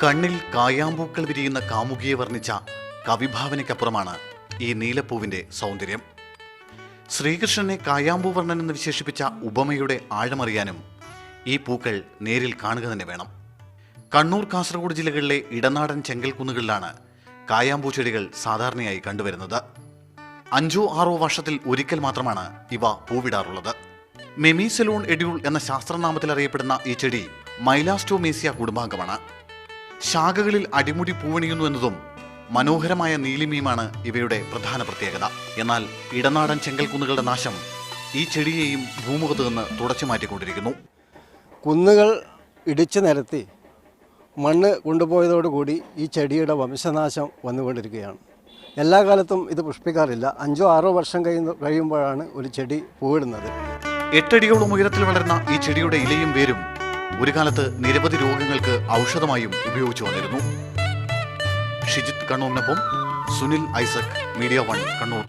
കണ്ണിൽ കായാമ്പൂക്കൾ വിരിയുന്ന കാമുകിയെ വർണ്ണിച്ച കവിഭാവനയ്ക്കപ്പുറമാണ് ഈ നീലപ്പൂവിന്റെ സൗന്ദര്യം. ശ്രീകൃഷ്ണനെ കായാമ്പൂവർണ്ണൻ എന്ന് വിശേഷിപ്പിച്ച ഉപമയുടെ ആഴമറിയാനും ഈ പൂക്കൾ നേരിൽ കാണുക തന്നെ വേണം. കണ്ണൂർ, കാസർഗോഡ് ജില്ലകളിലെ ഇടനാടൻ ചെങ്കൽക്കുന്നുകളിലാണ് കായാമ്പൂ ചെടികൾ സാധാരണയായി കണ്ടുവരുന്നത്. 5-6 വർഷത്തിൽ ഒരിക്കൽ മാത്രമാണ് ഇവ പൂവിടാറുള്ളത്. മെമിസെലോൺ എഡ്യൂൾ എന്ന ശാസ്ത്രനാമത്തിൽ അറിയപ്പെടുന്ന ഈ ചെടി മൈലാസ്റ്റോമേസിയ കുടുംബാംഗമാണ്. ശാഖകളിൽ അടിമുടി പൂവണിയുന്നു എന്നതും മനോഹരമായ നീലിമയുമാണ് ഇവയുടെ പ്രധാന പ്രത്യേകത. എന്നാൽ ഇടനാടൻ ചെങ്കൽക്കുന്നുകളുടെ നാശം ഈ ചെടിയെയും ഭൂമുഖത്ത് നിന്ന് തുടച്ചു മാറ്റിക്കൊണ്ടിരിക്കുന്നു. കുന്നുകൾ ഇടിച്ചു നിരത്തി മണ്ണ് കൊണ്ടുപോയതോടുകൂടി ഈ ചെടിയുടെ വംശനാശം വന്നുകൊണ്ടിരിക്കുകയാണ്. എല്ലാ കാലത്തും ഇത് പുഷ്പിക്കാറില്ല. 5-6 വർഷം കഴിയുമ്പോഴാണ് ഒരു ചെടി പൂവിടുന്നത്. 8 അടിയോളം ഉയരത്തിൽ വളരുന്ന ഈ ചെടിയുടെ ഇലയും വേരും ഒരു കാലത്ത് നിരവധി രോഗങ്ങൾക്ക് ഔഷധമായും ഉപയോഗിച്ചു വന്നിരുന്നു. ഷിജിത് കണ്ണൂരിനൊപ്പം സുനിൽ ഐസക്, മീഡിയ 1 കണ്ണൂർ.